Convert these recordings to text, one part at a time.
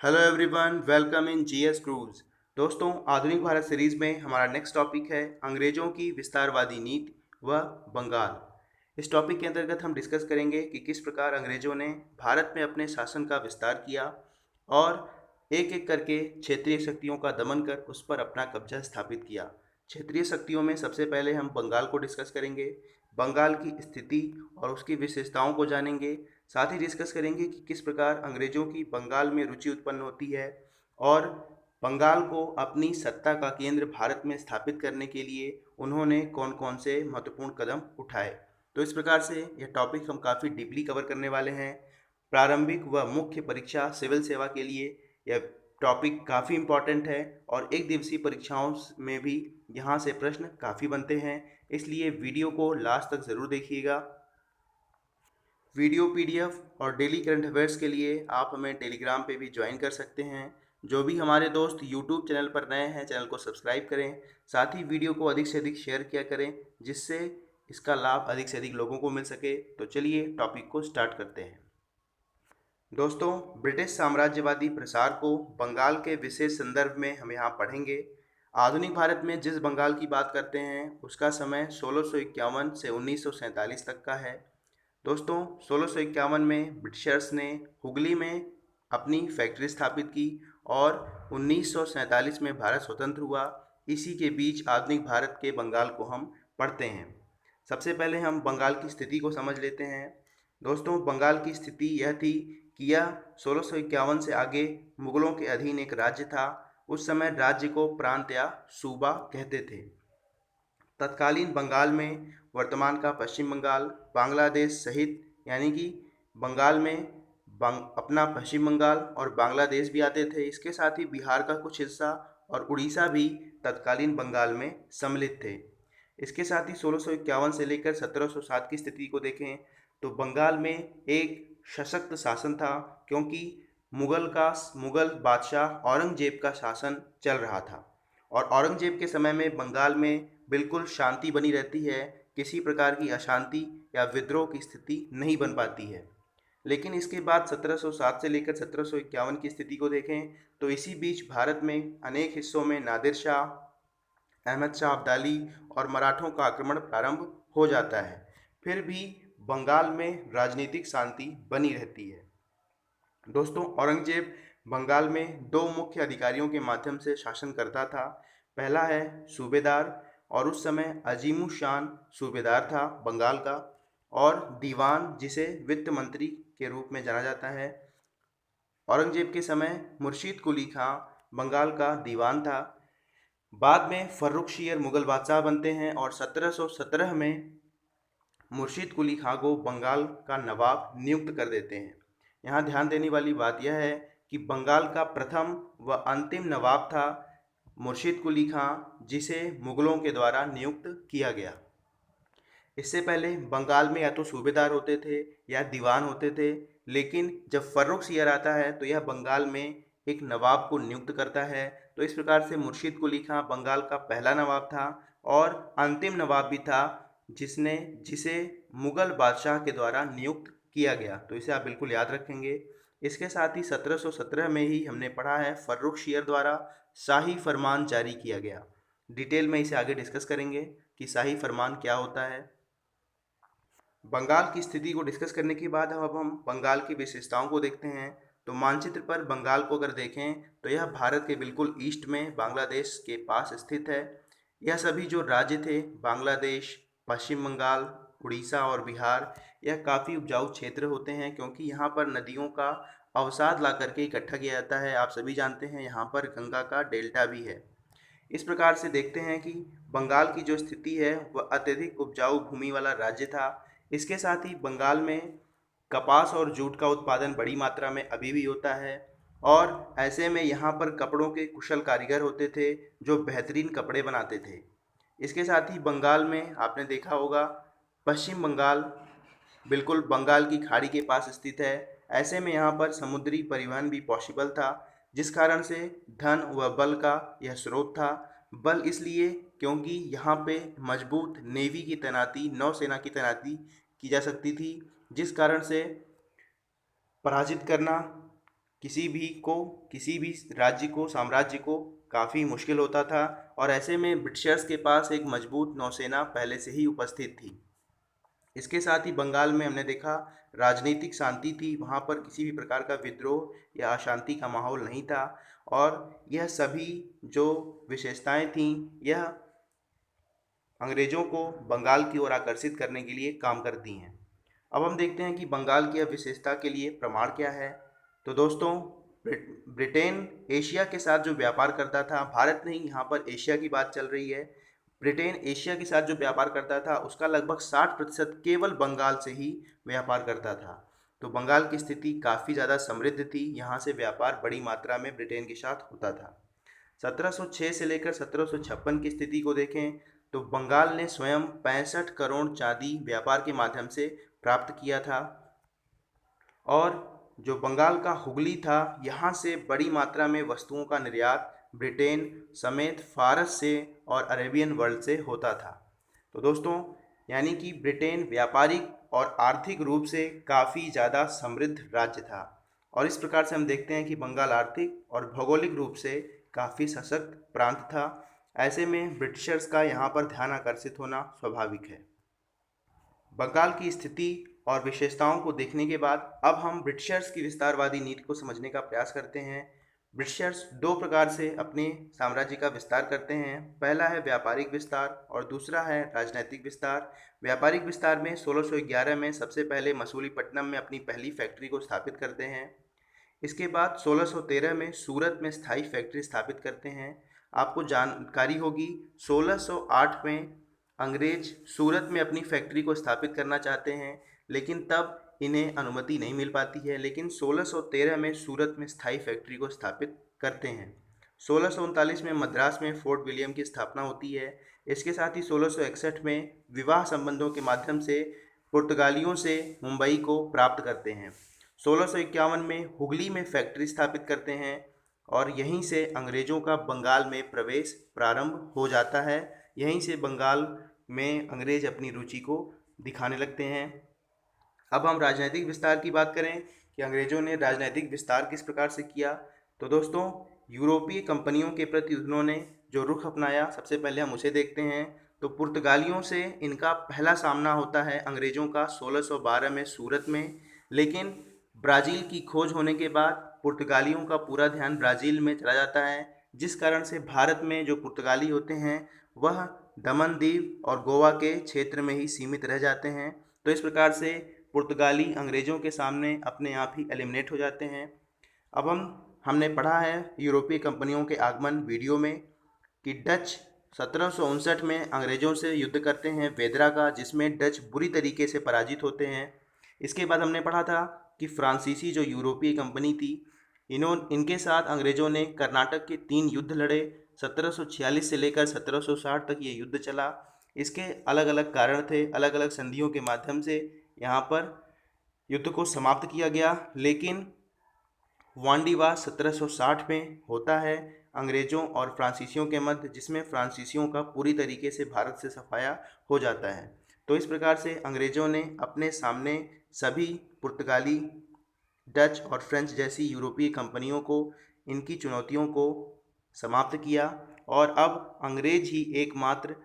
Hello everyone, welcome in GS cruise. दोस्तों, आधुनिक Bharat series में हमारा नेक्स्ट टॉपिक है अंग्रेजों की विस्तारवादी नीति व बंगाल। इस टॉपिक के अंतर्गत हम डिस्कस करेंगे कि किस प्रकार अंग्रेजों ने भारत में अपने शासन का विस्तार किया और एक एक करके क्षेत्रीय शक्तियों का दमन कर उस पर अपना कब्जा स्थापित किया। क्षेत्रीय शक्तियों में सबसे पहले हम बंगाल को डिस्कस करेंगे, बंगाल की स्थिति और उसकी विशेषताओं को जानेंगे। साथ ही डिस्कस करेंगे कि किस प्रकार अंग्रेजों की बंगाल में रुचि उत्पन्न होती है और बंगाल को अपनी सत्ता का केंद्र भारत में स्थापित करने के लिए उन्होंने कौन कौन से महत्वपूर्ण कदम उठाए। तो इस प्रकार से यह टॉपिक हम काफ़ी डीपली कवर करने वाले हैं। प्रारंभिक व मुख्य परीक्षा सिविल सेवा के लिए यह टॉपिक काफ़ी इम्पॉर्टेंट है और एक दिवसीय परीक्षाओं में भी यहाँ से प्रश्न काफ़ी बनते हैं, इसलिए वीडियो को लास्ट तक ज़रूर देखिएगा। वीडियो पीडीएफ और डेली करंट अफेयर्स के लिए आप हमें टेलीग्राम पे भी ज्वाइन कर सकते हैं। जो भी हमारे दोस्त यूट्यूब चैनल पर नए हैं, चैनल को सब्सक्राइब करें। साथ ही वीडियो को अधिक से अधिक शेयर किया करें, जिससे इसका लाभ अधिक से अधिक लोगों को मिल सके। तो चलिए टॉपिक को स्टार्ट करते हैं। दोस्तों, ब्रिटिश साम्राज्यवादी प्रसार को बंगाल के विशेष संदर्भ में हम यहाँ पढ़ेंगे। आधुनिक भारत में जिस बंगाल की बात करते हैं उसका समय 1651 से 1947 तक का है। दोस्तों, 1651 में ब्रिटिशर्स ने हुगली में अपनी फैक्ट्री स्थापित की और 1947 में भारत स्वतंत्र हुआ। इसी के बीच आधुनिक भारत के बंगाल को हम पढ़ते हैं। सबसे पहले हम बंगाल की स्थिति को समझ लेते हैं। दोस्तों, बंगाल की स्थिति यह थी कि यह 1651 से आगे मुगलों के अधीन एक राज्य था। उस समय राज्य को प्रांत या सूबा कहते थे। तत्कालीन बंगाल में वर्तमान का पश्चिम बंगाल, बांग्लादेश सहित, यानी कि बंगाल में अपना पश्चिम बंगाल और बांग्लादेश भी आते थे। इसके साथ ही बिहार का कुछ हिस्सा और उड़ीसा भी तत्कालीन बंगाल में सम्मिलित थे। इसके साथ ही 1651 से लेकर 1707 की स्थिति को देखें तो बंगाल में एक सशक्त शासन था, क्योंकि मुगल बादशाह औरंगजेब का शासन चल रहा था और औरंगजेब के समय में बंगाल में बिल्कुल शांति बनी रहती है। किसी प्रकार की अशांति या विद्रोह की स्थिति नहीं बन पाती है। लेकिन इसके बाद 1707 से लेकर 1751 की स्थिति को देखें तो इसी बीच भारत में अनेक हिस्सों में नादिर शाह, अहमद शाह अब्दाली और मराठों का आक्रमण प्रारंभ हो जाता है। फिर भी बंगाल में राजनीतिक शांति बनी रहती है। दोस्तों, औरंगजेब बंगाल में दो मुख्य अधिकारियों के माध्यम से शासन करता था। पहला है सूबेदार, और उस समय अजीमुशान सूबेदार था बंगाल का, और दीवान, जिसे वित्त मंत्री के रूप में जाना जाता है। औरंगजेब के समय मुर्शीद कुली खां बंगाल का दीवान था। बाद में फर्रुखशियर मुगल बादशाह बनते हैं और 1717 में मुर्शीद कुली खां को बंगाल का नवाब नियुक्त कर देते हैं। यहाँ ध्यान देने वाली बात यह है कि बंगाल का प्रथम व अंतिम नवाब था मुर्शीद कुली खां, जिसे मुगलों के द्वारा नियुक्त किया गया। इससे पहले बंगाल में या तो सूबेदार होते थे या दीवान होते थे, लेकिन जब फर्रुखशियर आता है तो यह बंगाल में एक नवाब को नियुक्त करता है। तो इस प्रकार से मुर्शीद कुली खां बंगाल का पहला नवाब था और अंतिम नवाब भी था, जिसे मुगल बादशाह के द्वारा नियुक्त किया गया। तो इसे आप बिल्कुल याद रखेंगे। इसके साथ ही 1717 में ही हमने पढ़ा है फर्रुखशियर द्वारा शाही फरमान जारी किया गया। डिटेल में इसे आगे डिस्कस करेंगे कि शाही फरमान क्या होता है। बंगाल की स्थिति को डिस्कस करने के बाद अब हम बंगाल की विशेषताओं को देखते हैं। तो मानचित्र पर बंगाल को अगर देखें तो यह भारत के बिल्कुल ईस्ट में बांग्लादेश के पास स्थित है। यह सभी जो राज्य थे, बांग्लादेश, पश्चिम बंगाल, उड़ीसा और बिहार, यह काफ़ी उपजाऊ क्षेत्र होते हैं, क्योंकि यहाँ पर नदियों का अवसाद ला करके इकट्ठा किया जाता है। आप सभी जानते हैं यहाँ पर गंगा का डेल्टा भी है। इस प्रकार से देखते हैं कि बंगाल की जो स्थिति है वह अत्यधिक उपजाऊ भूमि वाला राज्य था। इसके साथ ही बंगाल में कपास और जूट का उत्पादन बड़ी मात्रा में अभी भी होता है और ऐसे में यहाँ पर कपड़ों के कुशल कारीगर होते थे जो बेहतरीन कपड़े बनाते थे। इसके साथ ही बंगाल में आपने देखा होगा, पश्चिम बंगाल बिल्कुल बंगाल की खाड़ी के पास स्थित है। ऐसे में यहाँ पर समुद्री परिवहन भी पॉसिबल था, जिस कारण से धन व बल का यह स्रोत था। बल इसलिए क्योंकि यहाँ पे मजबूत नेवी की तैनाती, नौसेना की तैनाती की जा सकती थी, जिस कारण से पराजित करना किसी भी राज्य को, साम्राज्य को काफ़ी मुश्किल होता था और ऐसे में ब्रिटिशर्स के पास एक मजबूत नौसेना पहले से ही उपस्थित थी। इसके साथ ही बंगाल में हमने देखा राजनीतिक शांति थी, वहाँ पर किसी भी प्रकार का विद्रोह या अशांति का माहौल नहीं था और यह सभी जो विशेषताएं थीं यह अंग्रेज़ों को बंगाल की ओर आकर्षित करने के लिए काम करती हैं। अब हम देखते हैं कि बंगाल की विशेषता के लिए प्रमाण क्या है। तो दोस्तों, ब्रिटेन एशिया के साथ जो व्यापार करता था, भारत नहीं, यहाँ पर एशिया की बात चल रही है। ब्रिटेन एशिया के साथ जो व्यापार करता था उसका लगभग 60% केवल बंगाल से ही व्यापार करता था। तो बंगाल की स्थिति काफ़ी ज़्यादा समृद्ध थी, यहाँ से व्यापार बड़ी मात्रा में ब्रिटेन के साथ होता था। 1706 से लेकर 1756 की स्थिति को देखें तो बंगाल ने स्वयं 65 करोड़ चांदी व्यापार के माध्यम से प्राप्त किया था और जो बंगाल का हुगली था, यहाँ से बड़ी मात्रा में वस्तुओं का निर्यात ब्रिटेन समेत फारस से और अरेबियन वर्ल्ड से होता था। तो दोस्तों, यानी कि ब्रिटेन व्यापारिक और आर्थिक रूप से काफ़ी ज़्यादा समृद्ध राज्य था और इस प्रकार से हम देखते हैं कि बंगाल आर्थिक और भौगोलिक रूप से काफ़ी सशक्त प्रांत था। ऐसे में ब्रिटिशर्स का यहाँ पर ध्यान आकर्षित होना स्वाभाविक है। बंगाल की स्थिति और विशेषताओं को देखने के बाद अब हम ब्रिटिशर्स की विस्तारवादी नीति को समझने का प्रयास करते हैं। ब्रिटिशर्स दो प्रकार से अपने साम्राज्य का विस्तार करते हैं। पहला है व्यापारिक विस्तार और दूसरा है राजनैतिक विस्तार। व्यापारिक विस्तार में 1611 में सबसे पहले मसूलीपट्टनम में अपनी पहली फैक्ट्री को स्थापित करते हैं। इसके बाद 1613 में सूरत में स्थायी फैक्ट्री स्थापित करते हैं। आपको जानकारी होगी 1608 में अंग्रेज सूरत में अपनी फैक्ट्री को स्थापित करना चाहते हैं, लेकिन तब इन्हें अनुमति नहीं मिल पाती है, लेकिन 1613 में सूरत में स्थायी फैक्ट्री को स्थापित करते हैं। 1639 में मद्रास में फोर्ट विलियम की स्थापना होती है। इसके साथ ही 1661 में विवाह संबंधों के माध्यम से पुर्तगालियों से मुंबई को प्राप्त करते हैं। 1651 में हुगली में फैक्ट्री स्थापित करते हैं और यहीं से अंग्रेज़ों का बंगाल में प्रवेश प्रारंभ हो जाता है। यहीं से बंगाल में अंग्रेज अपनी रुचि को दिखाने लगते हैं। अब हम राजनीतिक विस्तार की बात करें कि अंग्रेज़ों ने राजनीतिक विस्तार किस प्रकार से किया। तो दोस्तों, यूरोपीय कंपनियों के प्रति उन्होंने जो रुख अपनाया, सबसे पहले हम उसे देखते हैं। तो पुर्तगालियों से इनका पहला सामना होता है अंग्रेज़ों का 1612 में सूरत में, लेकिन ब्राज़ील की खोज होने के बाद पुर्तगालियों का पूरा ध्यान ब्राज़ील में चला जाता है, जिस कारण से भारत में जो पुर्तगाली होते हैं वह दमन दीव और गोवा के क्षेत्र में ही सीमित रह जाते हैं। तो इस प्रकार से पुर्तगाली अंग्रेज़ों के सामने अपने आप ही एलिमिनेट हो जाते हैं। अब हमने पढ़ा है यूरोपीय कंपनियों के आगमन वीडियो में कि डच 1759 में अंग्रेज़ों से युद्ध करते हैं वेदरा का, जिसमें डच बुरी तरीके से पराजित होते हैं। इसके बाद हमने पढ़ा था कि फ्रांसीसी जो यूरोपीय कंपनी थी, इनके साथ अंग्रेज़ों ने कर्नाटक के 3 युद्ध लड़े। 1746 से लेकर 1760 तक ये युद्ध चला। इसके अलग अलग कारण थे, अलग अलग संधियों के माध्यम से यहाँ पर युद्ध को समाप्त किया गया, लेकिन वांडीवास 1760 में होता है अंग्रेज़ों और फ्रांसीसियों के मध्य, जिसमें फ्रांसीसियों का पूरी तरीके से भारत से सफाया हो जाता है। तो इस प्रकार से अंग्रेज़ों ने अपने सामने सभी पुर्तगाली, डच और फ्रेंच जैसी यूरोपीय कंपनियों को, इनकी चुनौतियों को समाप्त किया और अब अंग्रेज ही एकमात्र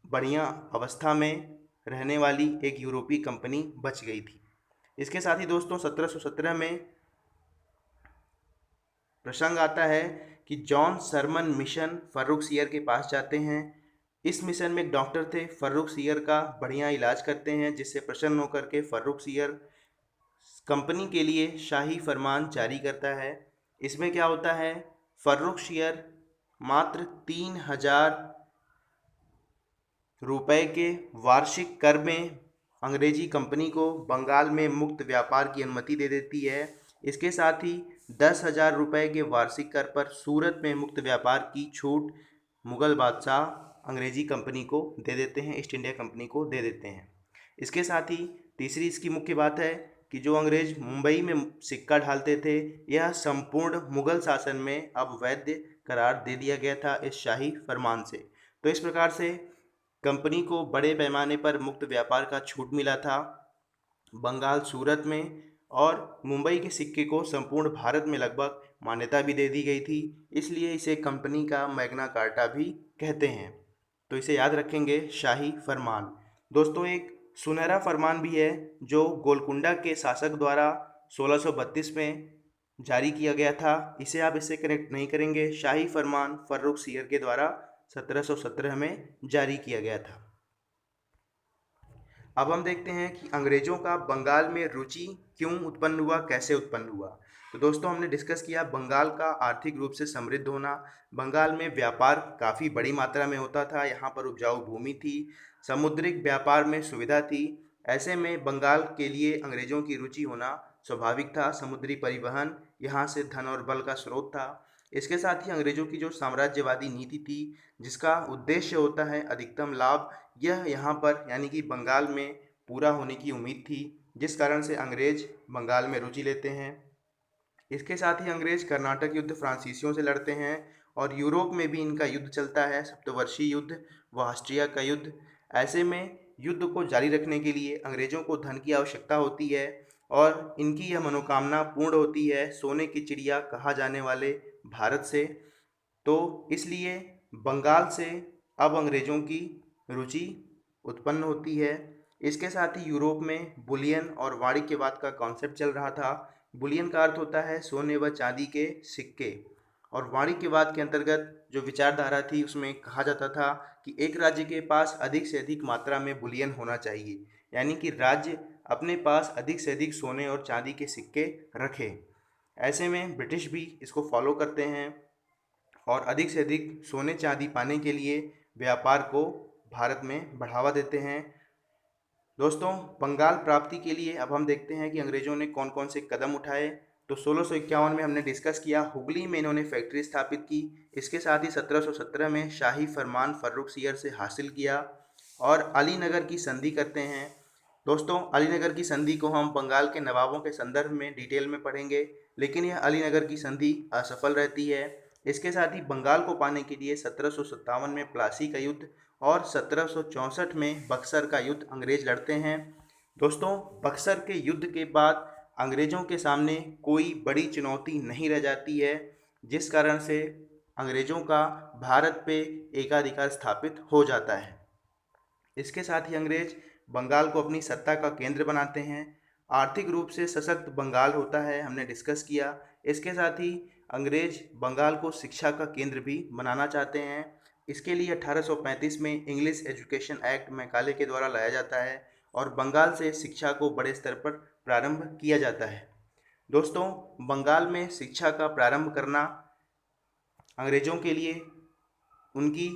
बढ़िया अवस्था में रहने वाली एक यूरोपीय कंपनी बच गई थी। इसके साथ ही दोस्तों 1717 में प्रसंग आता है कि जॉन सरमन मिशन फर्रुखसियर के पास जाते हैं। इस मिशन में एक डॉक्टर थे, फर्रुखसियर का बढ़िया इलाज करते हैं, जिससे प्रसन्न होकर के फर्रुखसियर कंपनी के लिए शाही फरमान जारी करता है। इसमें क्या होता है, फर्रुखसियर मात्र 3000 रुपए के वार्षिक कर में अंग्रेजी कंपनी को बंगाल में मुक्त व्यापार की अनुमति दे देती है। इसके साथ ही 10,000 रुपये के वार्षिक कर पर सूरत में मुक्त व्यापार की छूट मुग़ल बादशाह अंग्रेजी कंपनी को दे देते हैं, ईस्ट इंडिया कंपनी को दे देते हैं। इसके साथ ही तीसरी इसकी मुख्य बात है कि जो अंग्रेज मुंबई में सिक्का ढालते थे, यह संपूर्ण मुग़ल शासन में अब वैध करार दे दिया गया था इस शाही फरमान से। तो इस प्रकार से कंपनी को बड़े पैमाने पर मुक्त व्यापार का छूट मिला था बंगाल सूरत में, और मुंबई के सिक्के को संपूर्ण भारत में लगभग मान्यता भी दे दी गई थी, इसलिए इसे कंपनी का मैग्ना कार्टा भी कहते हैं। तो इसे याद रखेंगे, शाही फरमान। दोस्तों, एक सुनहरा फरमान भी है जो गोलकुंडा के शासक द्वारा 1632 में जारी किया गया था, इसे आप इससे कनेक्ट नहीं करेंगे। शाही फरमान फर्रुख सियर के द्वारा 1717 में जारी किया गया था। अब हम देखते हैं कि अंग्रेजों का बंगाल में रुचि क्यों उत्पन्न हुआ, कैसे उत्पन्न हुआ। तो दोस्तों, हमने डिस्कस किया बंगाल का आर्थिक रूप से समृद्ध होना। बंगाल में व्यापार काफ़ी बड़ी मात्रा में होता था, यहाँ पर उपजाऊ भूमि थी, समुद्रिक व्यापार में सुविधा थी। ऐसे में बंगाल के लिए अंग्रेजों की रुचि होना स्वाभाविक था। समुद्री परिवहन यहाँ से धन और बल का स्रोत था। इसके साथ ही अंग्रेजों की जो साम्राज्यवादी नीति थी, जिसका उद्देश्य होता है अधिकतम लाभ, यह यहाँ पर यानी कि बंगाल में पूरा होने की उम्मीद थी, जिस कारण से अंग्रेज बंगाल में रुचि लेते हैं। इसके साथ ही अंग्रेज कर्नाटक युद्ध फ्रांसीसियों से लड़ते हैं और यूरोप में भी इनका युद्ध चलता है, सप्तवर्षीय युद्ध व ऑस्ट्रिया का युद्ध। ऐसे में युद्ध को जारी रखने के लिए अंग्रेजों को धन की आवश्यकता होती है और इनकी यह मनोकामना पूर्ण होती है, सोने की चिड़िया कहा जाने वाले भारत से। तो इसलिए बंगाल से अब अंग्रेजों की रुचि उत्पन्न होती है। इसके साथ ही यूरोप में बुलियन और वाणिज्यवाद का कॉन्सेप्ट चल रहा था। बुलियन का अर्थ होता है सोने व चांदी के सिक्के, और वाणिज्यवाद के अंतर्गत जो विचारधारा थी उसमें कहा जाता था कि एक राज्य के पास अधिक से अधिक मात्रा में बुलियन होना चाहिए, यानी कि राज्य अपने पास अधिक से अधिक सोने और चांदी के सिक्के रखे। ऐसे में ब्रिटिश भी इसको फॉलो करते हैं और अधिक से अधिक सोने चांदी पाने के लिए व्यापार को भारत में बढ़ावा देते हैं। दोस्तों, बंगाल प्राप्ति के लिए अब हम देखते हैं कि अंग्रेजों ने कौन कौन से कदम उठाए। तो 1651 में हमने डिस्कस किया, हुगली में इन्होंने फैक्ट्री स्थापित की। इसके साथ ही 1717 में शाही फरमान फर्रुख सियर से हासिल किया और अलीनगर की संधि करते हैं। दोस्तों, अलीनगर की संधि को हम बंगाल के नवाबों के संदर्भ में डिटेल में पढ़ेंगे, लेकिन यह अलीनगर की संधि असफल रहती है। इसके साथ ही बंगाल को पाने के लिए 1757 में प्लासी का युद्ध और 1764 में बक्सर का युद्ध अंग्रेज लड़ते हैं। दोस्तों, बक्सर के युद्ध के बाद अंग्रेजों के सामने कोई बड़ी चुनौती नहीं रह जाती है, जिस कारण से अंग्रेजों का भारत पे एकाधिकार स्थापित हो जाता है। इसके साथ ही अंग्रेज बंगाल को अपनी सत्ता का केंद्र बनाते हैं। आर्थिक रूप से सशक्त बंगाल होता है, हमने डिस्कस किया। इसके साथ ही अंग्रेज बंगाल को शिक्षा का केंद्र भी बनाना चाहते हैं। इसके लिए 1835 में इंग्लिश एजुकेशन एक्ट मैकाले के द्वारा लाया जाता है और बंगाल से शिक्षा को बड़े स्तर पर प्रारंभ किया जाता है। दोस्तों, बंगाल में शिक्षा का प्रारंभ करना अंग्रेजों के लिए उनकी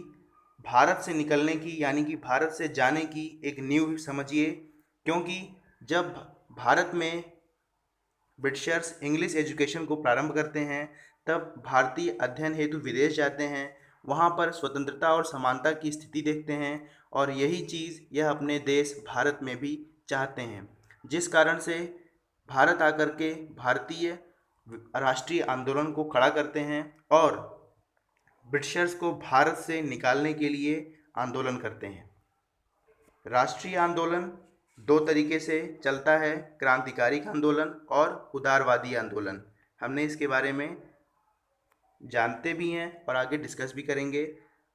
भारत से निकलने की यानी कि भारत से जाने की एक नींव समझिए, क्योंकि जब भारत में ब्रिटिशर्स इंग्लिश एजुकेशन को प्रारंभ करते हैं तब भारतीय अध्ययन हेतु विदेश जाते हैं, वहाँ पर स्वतंत्रता और समानता की स्थिति देखते हैं और यही चीज़ यह अपने देश भारत में भी चाहते हैं, जिस कारण से भारत आकर के भारतीय राष्ट्रीय आंदोलन को खड़ा करते हैं और ब्रिटिशर्स को भारत से निकालने के लिए आंदोलन करते हैं। राष्ट्रीय आंदोलन दो तरीके से चलता है, क्रांतिकारिक आंदोलन और उदारवादी आंदोलन। हमने इसके बारे में जानते भी हैं और आगे डिस्कस भी करेंगे।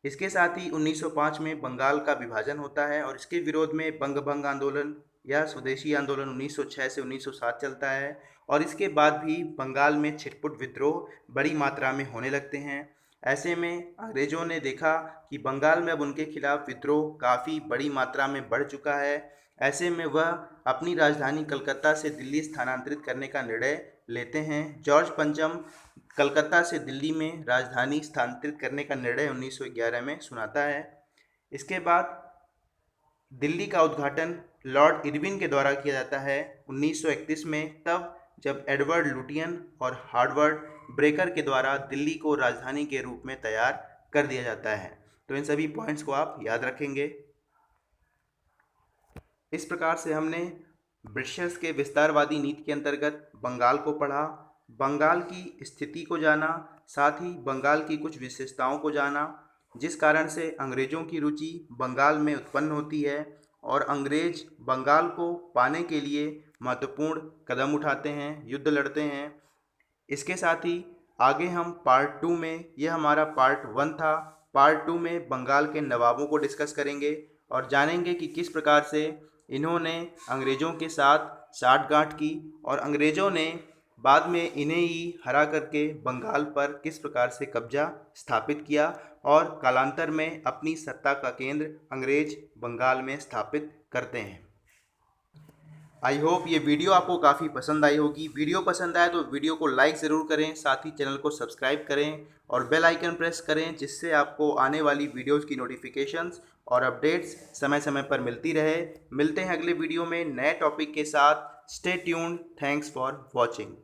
इसके साथ ही 1905 में बंगाल का विभाजन होता है और इसके विरोध में बंगभंग आंदोलन या स्वदेशी आंदोलन 1906 से 1907 चलता है और इसके बाद भी बंगाल में छिटपुट विद्रोह बड़ी मात्रा में होने लगते हैं। ऐसे में अंग्रेजों ने देखा कि बंगाल में अब उनके खिलाफ विद्रोह काफ़ी बड़ी मात्रा में बढ़ चुका है। ऐसे में वह अपनी राजधानी कलकत्ता से दिल्ली स्थानांतरित करने का निर्णय लेते हैं। जॉर्ज पंचम कलकत्ता से दिल्ली में राजधानी स्थानांतरित करने का निर्णय 1911 में सुनाता है। इसके बाद दिल्ली का उद्घाटन लॉर्ड इरविन के द्वारा किया जाता है 1931 में, तब जब एडवर्ड लुटियन और हार्वर्ड ब्रेकर के द्वारा दिल्ली को राजधानी के रूप में तैयार कर दिया जाता है। तो इन सभी पॉइंट्स को आप याद रखेंगे। इस प्रकार से हमने ब्रिटिशर्स के विस्तारवादी नीति के अंतर्गत बंगाल को पढ़ा, बंगाल की स्थिति को जाना, साथ ही बंगाल की कुछ विशेषताओं को जाना, जिस कारण से अंग्रेज़ों की रुचि बंगाल में उत्पन्न होती है और अंग्रेज बंगाल को पाने के लिए महत्वपूर्ण कदम उठाते हैं, युद्ध लड़ते हैं। इसके साथ ही आगे हम पार्ट 2 में, यह हमारा पार्ट 1 था, पार्ट 2 में बंगाल के नवाबों को डिस्कस करेंगे और जानेंगे कि किस प्रकार से इन्होंने अंग्रेज़ों के साथ साठगांठ की और अंग्रेज़ों ने बाद में इन्हें ही हरा करके बंगाल पर किस प्रकार से कब्जा स्थापित किया और कालांतर में अपनी सत्ता का केंद्र अंग्रेज बंगाल में स्थापित करते हैं। आई होप ये वीडियो आपको काफ़ी पसंद आई होगी। वीडियो पसंद आए तो वीडियो को लाइक ज़रूर करें, साथ ही चैनल को सब्सक्राइब करें और बेल आइकन प्रेस करें, जिससे आपको आने वाली वीडियोज़ की नोटिफिकेशंस और अपडेट्स समय समय पर मिलती रहे। मिलते हैं अगले वीडियो में नए टॉपिक के साथ। Stay tuned. Thanks for watching.